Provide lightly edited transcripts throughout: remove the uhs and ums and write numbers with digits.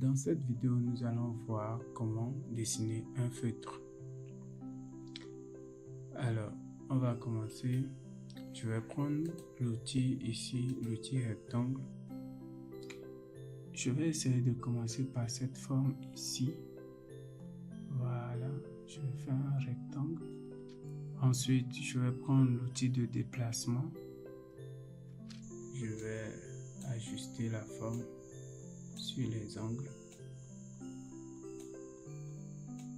Dans cette vidéo, nous allons voir comment dessiner un feutre. Alors, on va commencer. Je vais prendre l'outil ici, l'outil rectangle. Je vais essayer de commencer par cette forme ici. Voilà, je vais faire un rectangle. Ensuite, je vais prendre l'outil de déplacement. Je vais ajuster la forme sur les angles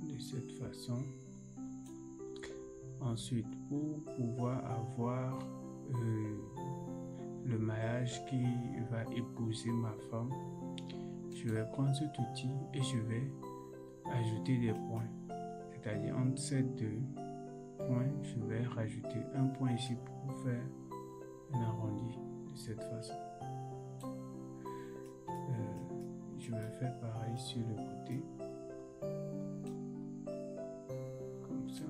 de cette façon. Ensuite, pour pouvoir avoir le maillage qui va épouser ma forme, je vais prendre cet outil et je vais ajouter des points. C'est-à-dire entre ces deux points, je vais rajouter un point ici pour faire un arrondi de cette façon. Je vais faire pareil sur le côté. Comme ça.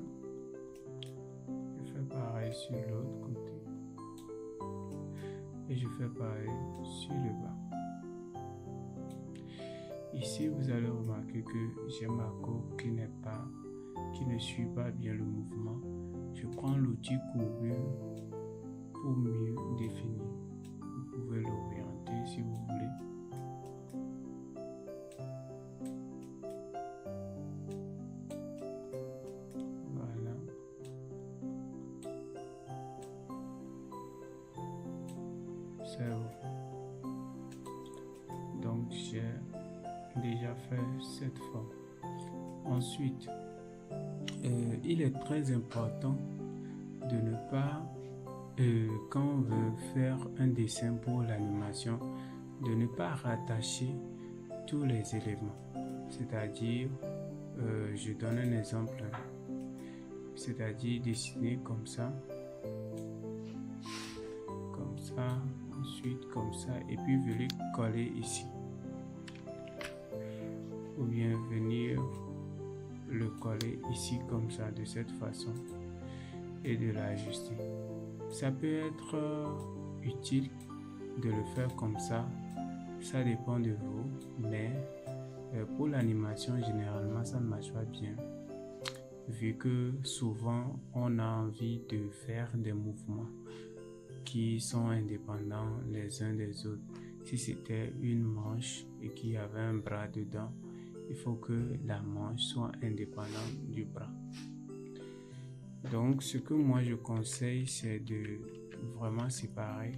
Je fais pareil sur l'autre côté. Et je fais pareil sur le bas. Ici, vous allez remarquer que j'ai ma courbe qui ne suit pas bien le mouvement. Je prends l'outil courbure pour mieux définir. Vous pouvez l'orienter si vous voulez. Voilà. C'est bon. Donc j'ai déjà fait cette forme. Ensuite, il est très important de ne pas, quand on veut faire un dessin pour l'animation, de ne pas rattacher tous les éléments. C'est-à-dire, je donne un exemple, c'est-à-dire dessiner comme ça, ensuite comme ça, et puis venir coller ici. Ou bien venir le coller ici comme ça, de cette façon, et de l'ajuster. Ça peut être utile de le faire comme ça dépend de vous, mais pour l'animation généralement ça ne marche pas bien, vu que souvent on a envie de faire des mouvements qui sont indépendants les uns des autres. Si c'était une manche et qu'il y avait un bras dedans, il faut que la manche soit indépendante du bras. Donc ce que moi je conseille, c'est de vraiment séparer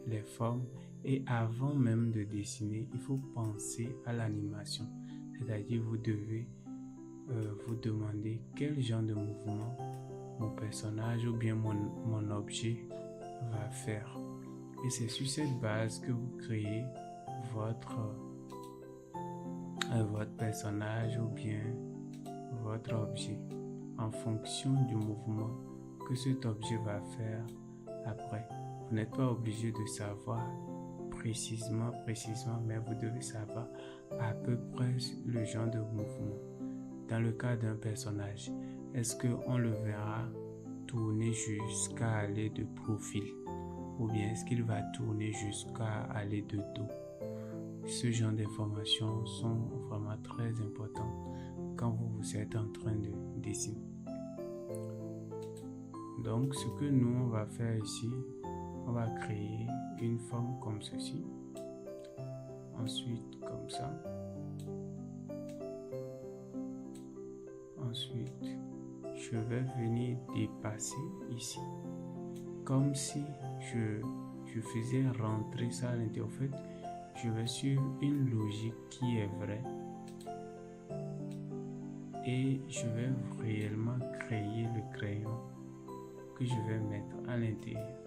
les formes, et avant même de dessiner, il faut penser à l'animation. C'est-à-dire vous devez vous demander quel genre de mouvement mon personnage ou bien mon objet va faire. Et c'est sur cette base que vous créez votre personnage ou bien votre objet, en fonction du mouvement que cet objet va faire après. Vous n'êtes pas obligé de savoir précisément, mais vous devez savoir à peu près le genre de mouvement. Dans le cas d'un personnage, est-ce qu'on le verra tourner jusqu'à aller de profil, ou bien est-ce qu'il va tourner jusqu'à aller de dos? Ce genre d'informations sont vraiment très importantes quand vous êtes en train de dessiner. Donc ce que nous on va faire ici, on va créer une forme comme ceci, ensuite comme ça, ensuite je vais venir dépasser ici, comme si je faisais rentrer ça à l'intérieur. En fait, je vais sur une logique qui est vraie et je vais réellement créer le crayon que je vais mettre à l'intérieur.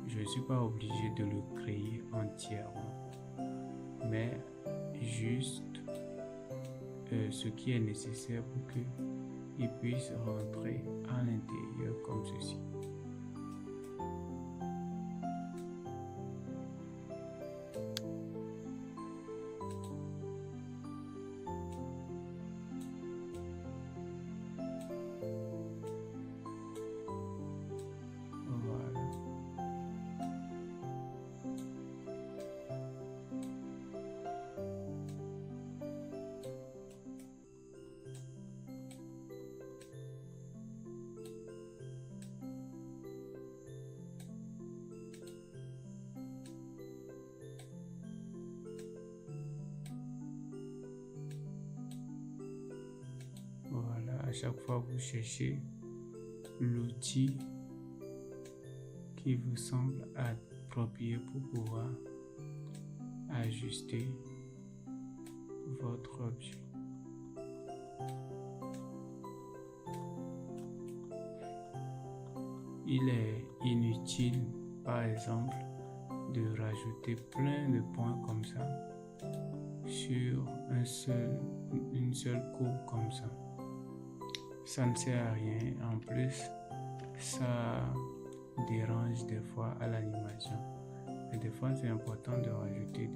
Je ne suis pas obligé de le créer entièrement, mais juste ce qui est nécessaire pour qu'il puisse rentrer à l'intérieur comme ceci. chaque fois vous cherchez l'outil qui vous semble approprié pour pouvoir ajuster votre objet. Il est inutile, par exemple, de rajouter plein de points comme ça sur une seule courbe comme ça. Ça ne sert à rien. En plus, ça dérange des fois à l'animation. Et des fois, c'est important de rajouter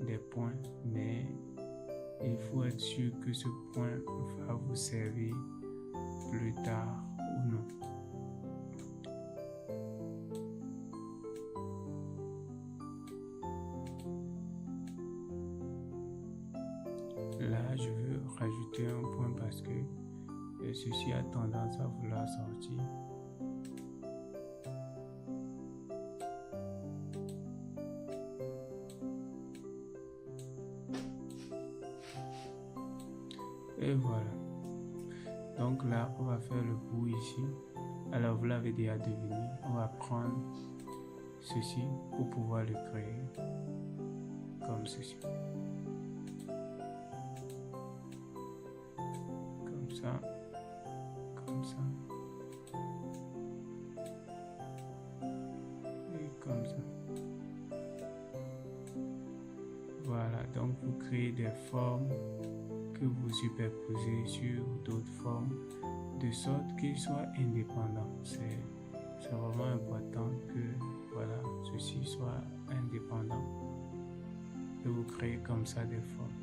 des points, mais il faut être sûr que ce point va vous servir plus tard ou non. Là, je veux rajouter un point parce que ceci a tendance à vouloir sortir. Et voilà. Donc là, on va faire le bout ici. Alors, vous l'avez déjà deviné. On va prendre ceci pour pouvoir le créer comme ceci. Comme ça. Comme ça. Et comme ça. Voilà. Donc, vous créez des formes que vous superposez sur d'autres formes de sorte qu'ils soient indépendants. C'est vraiment important que voilà, ceci soit indépendant et vous créez comme ça des formes.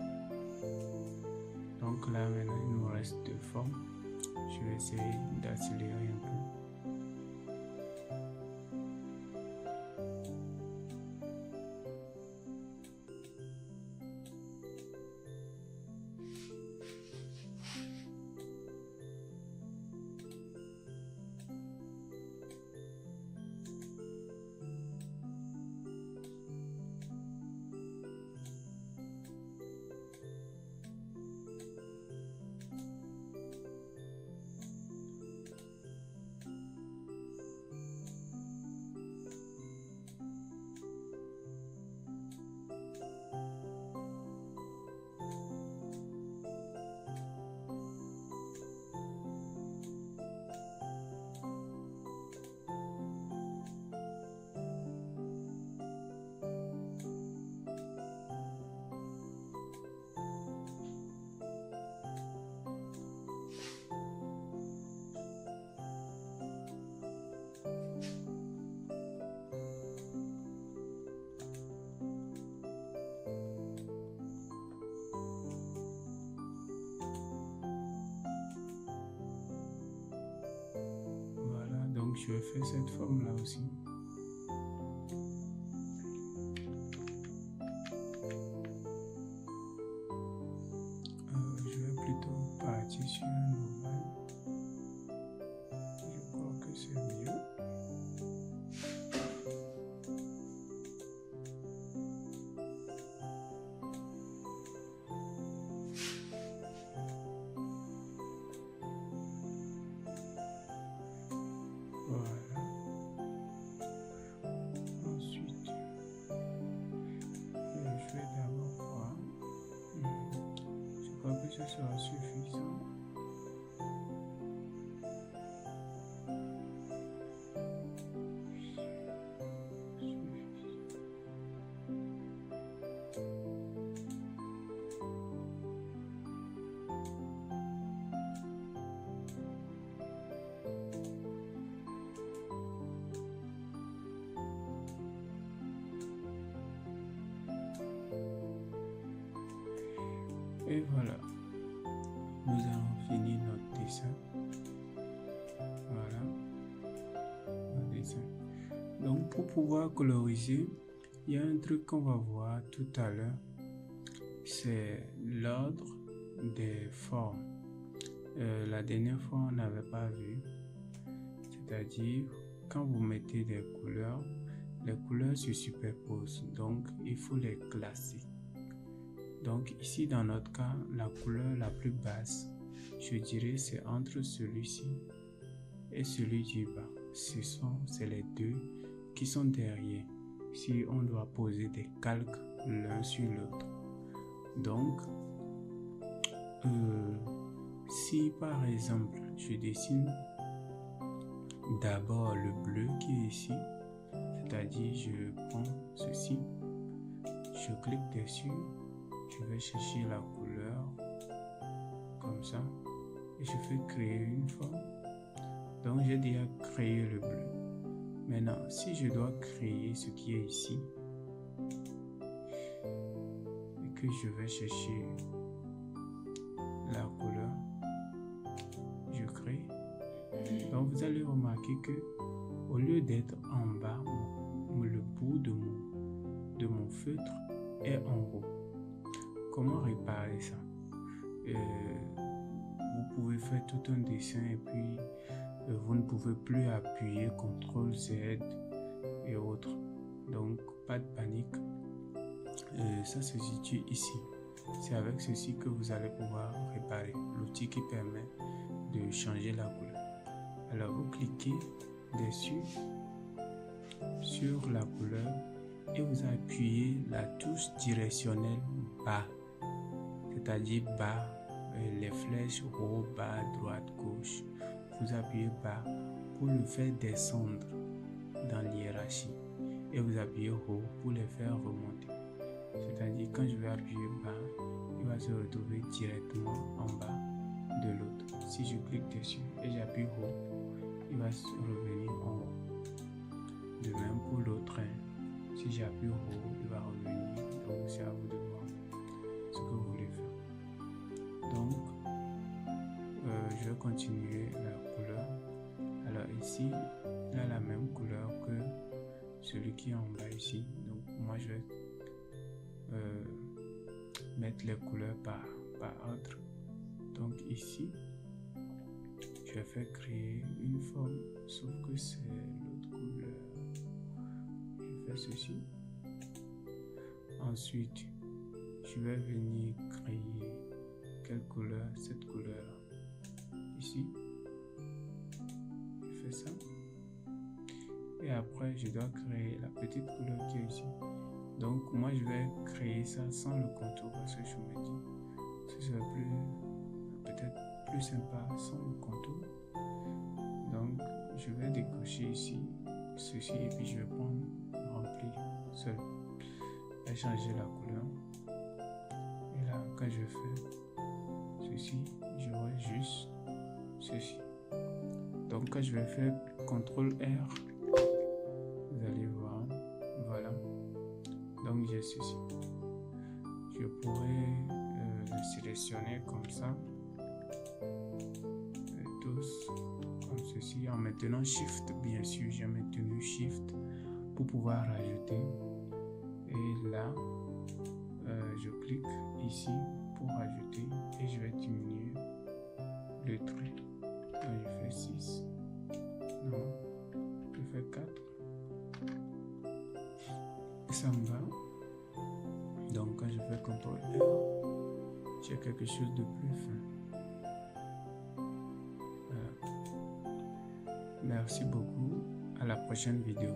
Donc là maintenant il nous reste deux formes. Je vais essayer d'accélérer un peu. Je vais faire cette forme là aussi. Je vais plutôt partir sur un normal. Je crois que c'est mieux. Voilà. Ensuite, je vais d'abord voir. Je crois que ce sera suffisant. Et voilà, nous avons fini notre dessin. Voilà, notre dessin. Donc pour pouvoir coloriser, il y a un truc qu'on va voir tout à l'heure, c'est l'ordre des formes. La dernière fois, on n'avait pas vu, c'est-à-dire quand vous mettez des couleurs, les couleurs se superposent, donc il faut les classer. Donc ici, dans notre cas, la couleur la plus basse, je dirais, c'est entre celui-ci et celui du bas. C'est les deux qui sont derrière. Si on doit poser des calques l'un sur l'autre. Donc, si par exemple, je dessine d'abord le bleu qui est ici, c'est-à-dire je prends ceci, je clique dessus, je vais chercher la couleur comme ça et je fais créer une forme. Donc j'ai déjà créé le bleu. Maintenant, si je dois créer ce qui est ici et que je vais chercher la couleur, je crée. Donc vous allez remarquer que au lieu d'être en bas, le bout de mon feutre est en haut. Comment réparer ça? Vous pouvez faire tout un dessin et puis vous ne pouvez plus appuyer CTRL Z et autres. Donc pas de panique. Ça se situe ici. C'est avec ceci que vous allez pouvoir réparer. L'outil qui permet de changer la couleur. Alors vous cliquez dessus sur la couleur et vous appuyez la touche directionnelle bas, c'est-à-dire bas, les flèches haut, bas, droite, gauche. Vous appuyez bas pour le faire descendre dans l'hiérarchie et vous appuyez haut pour les faire remonter. C'est-à-dire quand je vais appuyer bas, il va se retrouver directement en bas de l'autre. Si je clique dessus et j'appuie haut, il va se revenir en haut. De même pour l'autre, si j'appuie haut, il va revenir. Donc c'est à vous de voir ce que vous voulez faire. Donc je vais continuer la couleur. Alors ici, il a la même couleur que celui qui est en bas ici. Donc moi je vais mettre les couleurs par ordre. Donc ici, je vais faire créer une forme, sauf que c'est l'autre couleur. Je fais ceci. Ensuite, je vais venir créer quelle couleur? Cette couleur ici. Je fais ça. Et après, je dois créer la petite couleur qui est ici. Donc, moi, je vais créer ça sans le contour parce que je me dis que ce serait peut-être plus sympa sans le contour. Donc, je vais décocher ici ceci et puis je vais prendre remplir seul. Je vais changer la couleur. Et là, quand je fais ceci, j'aurai juste ceci. Donc, quand je vais faire CTRL R, vous allez voir, voilà. Donc, j'ai ceci. Je pourrais le sélectionner comme ça. Tous comme ceci. En maintenant Shift, bien sûr, j'ai maintenu Shift pour pouvoir rajouter. Et là, je clique ici pour rajouter et je vais diminuer le trait. Donc, je fais 6. Non, je fais 4. Ça me va. Donc, quand je fais CTRL R, j'ai quelque chose de plus fin. Voilà. Merci beaucoup. À la prochaine vidéo.